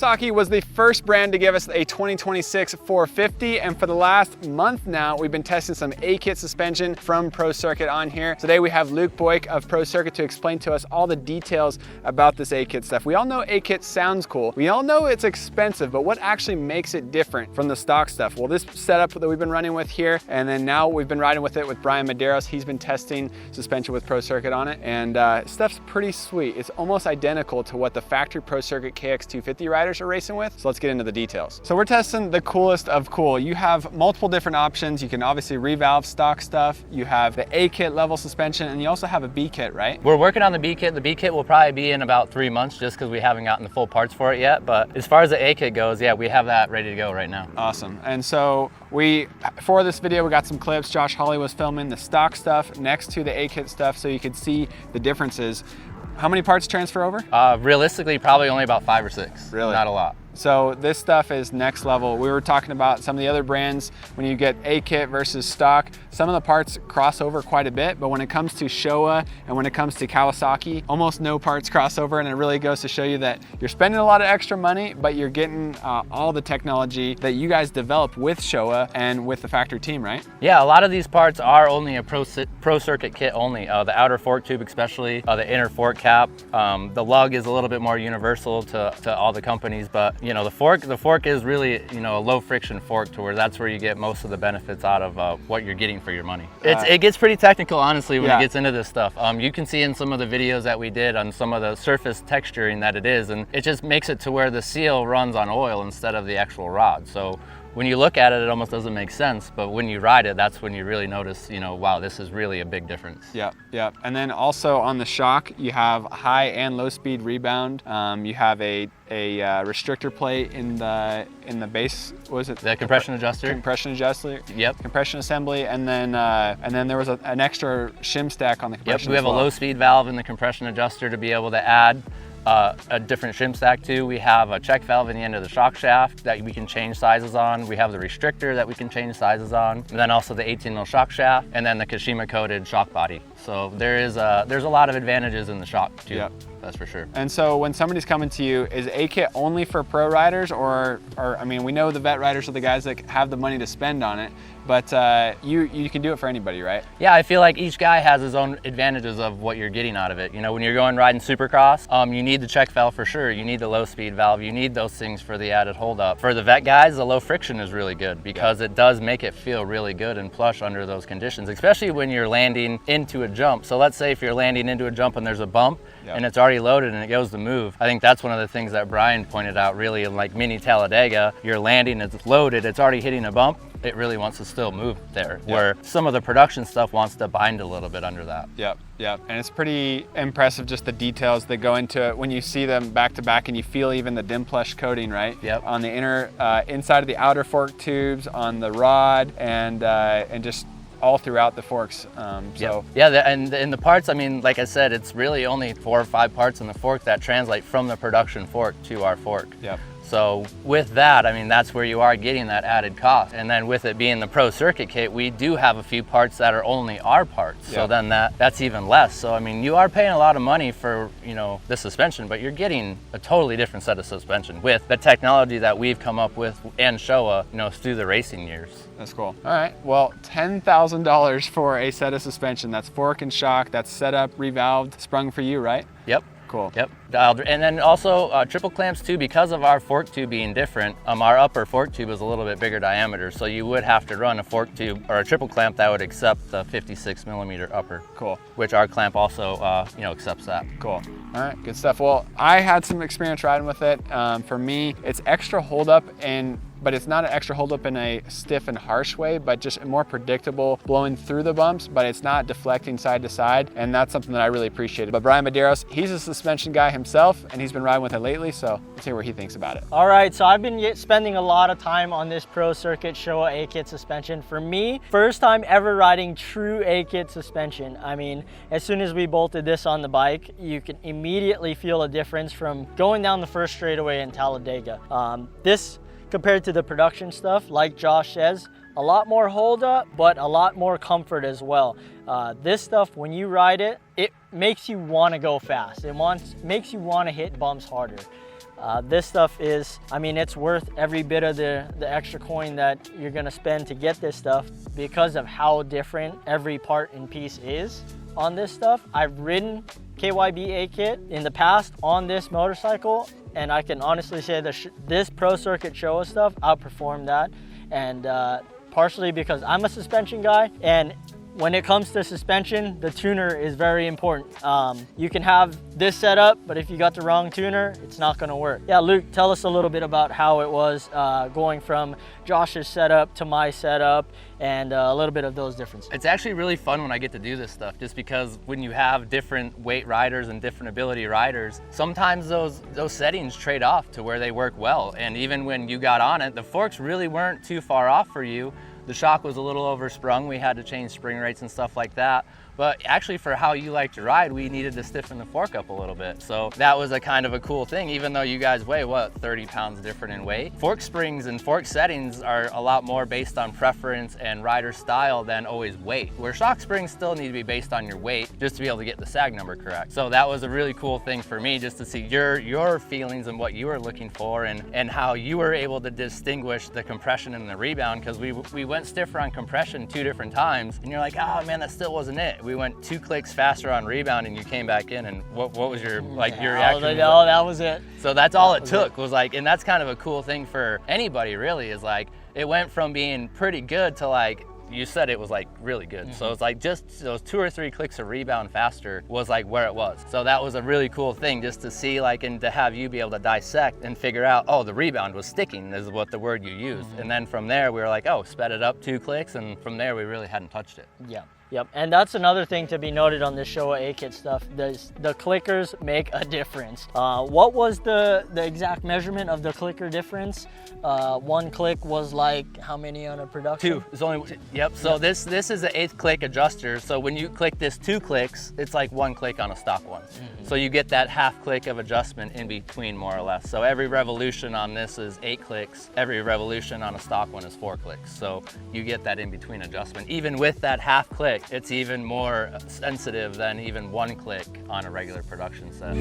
Kawasaki was the first brand to give us a 2026 450, and for the last month now, we've been testing some A-kit suspension from Pro Circuit on here. Today we have Luke Boyk of Pro Circuit to explain to us all the details about this A-kit stuff. We all know A-kit sounds cool. We all know it's expensive, but what actually makes it different from the stock stuff? Well, this setup that we've been running with here, and then now we've been riding with it with Brian Medeiros. He's been testing suspension with Pro Circuit on it, and stuff's pretty sweet. It's almost identical to what the factory Pro Circuit KX450 riders are racing with. So let's get into the details. So we're testing the coolest of cool. You have multiple different options. You can obviously revalve stock stuff. You have the A-kit level suspension, and you also have a B-kit, right? We're working on the B-kit. The B-kit will probably be in about 3 months just because we haven't gotten the full parts for it yet. But as far as the A-kit goes, yeah, we have that ready to go right now. Awesome. And so for this video, we got some clips. Josh Holley was filming the stock stuff next to the A-kit stuff so you could see the differences. How many parts transfer over? Realistically, probably only about 5 or 6. Really? Not a lot. So this stuff is next level. We were talking about some of the other brands, when you get A-kit versus stock, some of the parts cross over quite a bit, but when it comes to Showa and when it comes to Kawasaki, almost no parts cross over, and it really goes to show you that you're spending a lot of extra money, but you're getting all the technology that you guys developed with Showa and with the factory team, right? Yeah, a lot of these parts are only a Pro Circuit kit only. The outer fork tube especially, the inner fork cap. The lug is a little bit more universal to all the companies, but you know, the fork is really, you know, a low friction fork to where that's where you get most of the benefits out of what you're getting for your money. It gets pretty technical, honestly, when it gets into this stuff. You can see in some of the videos that we did on some of the surface texturing that it is, and it just makes it to where the seal runs on oil instead of the actual rod. So when you look at it, it almost doesn't make sense, but when you ride it, that's when you really notice, you know, wow, this is really a big difference. Yeah, yeah. And then also on the shock, you have high and low speed rebound. You have a restrictor plate in the base. What was it? The compression adjuster. Compression adjuster. Yep. Compression assembly, and then there was an extra shim stack on the compression. Yep. We have a low speed valve in the compression adjuster to be able to add a different shim stack to. We have a check valve in the end of the shock shaft that we can change sizes on. We have the restrictor that we can change sizes on, and then also the 18-mil shock shaft, and then the Kashima coated shock body. So there's a lot of advantages in the shock too. Yep. That's for sure. And so when somebody's coming to you, is A-kit only for pro riders, or I mean, we know the vet riders are the guys that have the money to spend on it, but you can do it for anybody, right? Yeah, I feel like each guy has his own advantages of what you're getting out of it. You know, when you're going riding Supercross, you need the check valve for sure. You need the low speed valve. You need those things for the added hold up. For the vet guys, the low friction is really good because it does make it feel really good and plush under those conditions, especially when you're landing into a jump. So let's say if you're landing into a jump and there's a bump, and it's already loaded and it goes to move. I think that's one of the things that Brian pointed out, really, in like mini Talladega, you're landing, it's loaded, it's already hitting a bump, it really wants to still move there, where some of the production stuff wants to bind a little bit under that. Yep, yep. And it's pretty impressive, just the details that go into it when you see them back to back and you feel even the dim plush coating, right? Yep. On the inner, inside of the outer fork tubes, on the rod, and just all throughout the forks. And in the parts, I mean, like I said, it's really only 4 or 5 parts in the fork that translate from the production fork to our fork. Yep. So with that, I mean, that's where you are getting that added cost. And then with it being the Pro Circuit kit, we do have a few parts that are only our parts. Yep. So then that's even less. So I mean, you are paying a lot of money for, you know, the suspension, but you're getting a totally different set of suspension with the technology that we've come up with and Showa, you know, through the racing years. That's cool. All right, well, $10,000 for a set of suspension. That's fork and shock, that's set up, revalved, sprung for you, right? Yep. Cool. Yep. And then also triple clamps too, because of our fork tube being different. Our upper fork tube is a little bit bigger diameter, so you would have to run a fork tube or a triple clamp that would accept the 56mm upper. Cool. Which our clamp also, accepts that. Cool. All right, good stuff. Well, I had some experience riding with it. For me, it's extra hold up but it's not an extra holdup in a stiff and harsh way, but just more predictable, blowing through the bumps, but it's not deflecting side to side, and that's something that I really appreciated. But Brian Medeiros, he's a suspension guy himself, and he's been riding with it lately, so let's hear what he thinks about it. All right, so I've been spending a lot of time on this Pro Circuit Showa A-kit suspension. For me, first time ever riding true A-kit suspension. I mean, as soon as we bolted this on the bike, you can immediately feel a difference from going down the first straightaway in Talladega. This, compared to the production stuff, like Josh says, a lot more hold up, but a lot more comfort as well. This stuff, when you ride it, it makes you want to go fast. It makes you want to hit bumps harder. This stuff is, I mean, it's worth every bit of the extra coin that you're gonna spend to get this stuff because of how different every part and piece is on this stuff. I've ridden KYB A-kit in the past on this motorcycle, and I can honestly say that this Pro Circuit Showa stuff outperformed that, and partially because I'm a suspension guy, and when it comes to suspension, the tuner is very important. You can have this setup, but if you got the wrong tuner, it's not gonna work. Yeah, Luke, tell us a little bit about how it was going from Josh's setup to my setup, and a little bit of those differences. It's actually really fun when I get to do this stuff, just because when you have different weight riders and different ability riders, sometimes those settings trade off to where they work well. And even when you got on it, the forks really weren't too far off for you. The shock was a little oversprung. We had to change spring rates and stuff like that. But actually, for how you like to ride, we needed to stiffen the fork up a little bit. So that was a kind of a cool thing, even though you guys weigh, what, 30 pounds different in weight? Fork springs and fork settings are a lot more based on preference and rider style than always weight, where shock springs still need to be based on your weight just to be able to get the sag number correct. So that was a really cool thing for me, just to see your feelings and what you were looking for, and how you were able to distinguish the compression and the rebound, because we went stiffer on compression 2 different times, and you're like, oh man, that still wasn't it. We went 2 clicks faster on rebound, and you came back in, and what was your your reaction? Oh, that was it. So that's all it took, was like, and that's kind of a cool thing for anybody really, is like, it went from being pretty good to, like, you said it was like really good. So it's like just those 2 or 3 clicks of rebound faster was like where it was. So that was a really cool thing, just to see, like, and to have you be able to dissect and figure out, oh, the rebound was sticking, is what the word you used. And then from there we were like, oh, sped it up 2 clicks, and from there we really hadn't touched it. Yeah. Yep, and that's another thing to be noted on this Showa A-kit stuff. The clickers make a difference. What was the exact measurement of the clicker difference? 1 click was like how many on a production? 2. It's only, yep. So this is an 8th click adjuster. So when you click this 2 clicks, it's like 1 click on a stock one. So you get that half click of adjustment in between, more or less. So every revolution on this is 8 clicks. Every revolution on a stock one is 4 clicks. So you get that in between adjustment. Even with that half click, it's even more sensitive than even 1 click on a regular production set.